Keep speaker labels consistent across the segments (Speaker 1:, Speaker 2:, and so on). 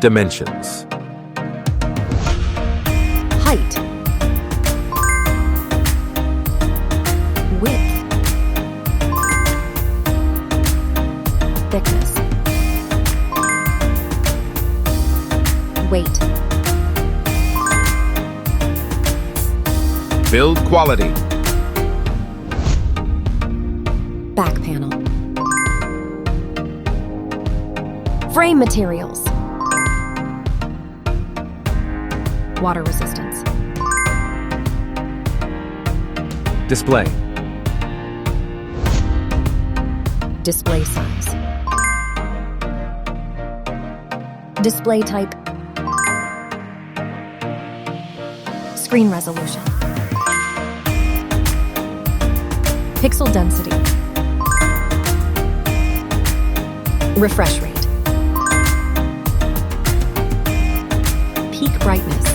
Speaker 1: Dimensions.
Speaker 2: Height. Width. Thickness. Weight.
Speaker 1: Build quality.
Speaker 2: Back panel. Frame materials. Water resistance.
Speaker 1: Display.
Speaker 2: Display size. Display type. Screen resolution. Pixel density. Refresh rate. Peak brightness.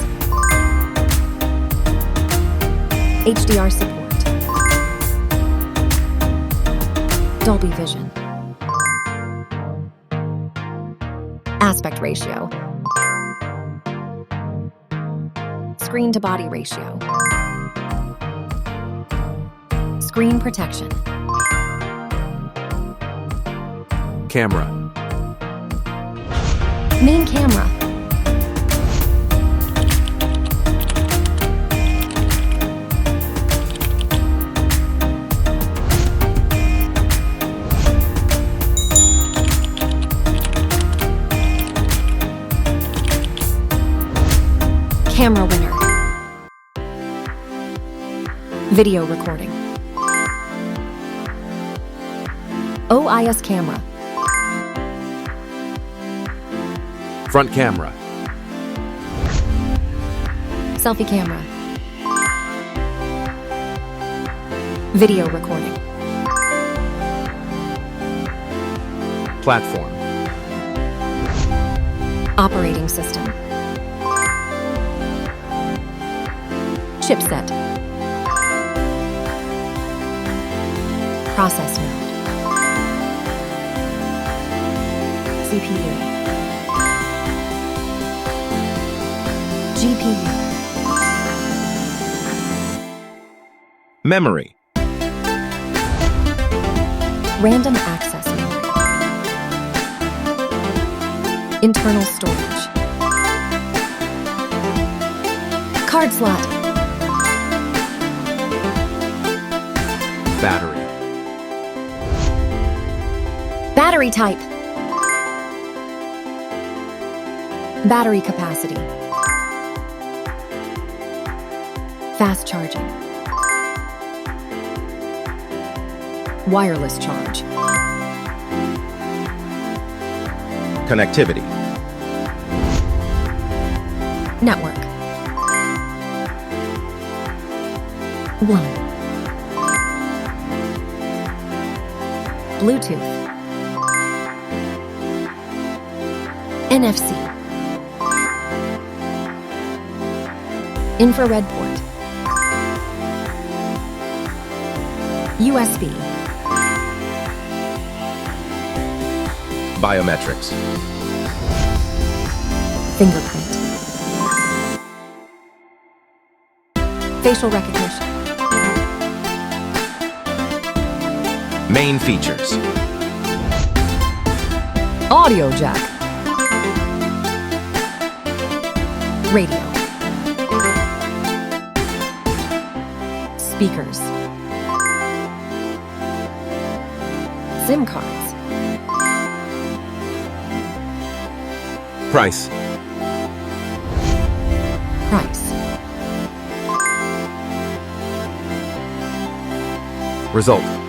Speaker 2: HDR support. Dolby Vision. Aspect ratio. Screen to body ratio. Screen protection.
Speaker 1: Camera.
Speaker 2: Main camera. Camera winner. Video recording. OIS camera.
Speaker 1: Front camera.
Speaker 2: Selfie camera. Video recording.
Speaker 1: Platform.
Speaker 2: Operating system. Chipset. Process node. CPU. GPU.
Speaker 1: Memory.
Speaker 2: Random access memory. Internal storage. Card slot.
Speaker 1: Battery.
Speaker 2: Battery type. Battery capacity. Fast charging. Wireless charge.
Speaker 1: Connectivity.
Speaker 2: Network. WAN. Bluetooth. NFC. Infrared port. USB.
Speaker 1: Biometrics.
Speaker 2: Fingerprint. Facial recognition.
Speaker 1: Main features.
Speaker 2: Audio jack. Radio. Speakers. SIM cards.
Speaker 1: Price.
Speaker 2: Price.
Speaker 1: Result.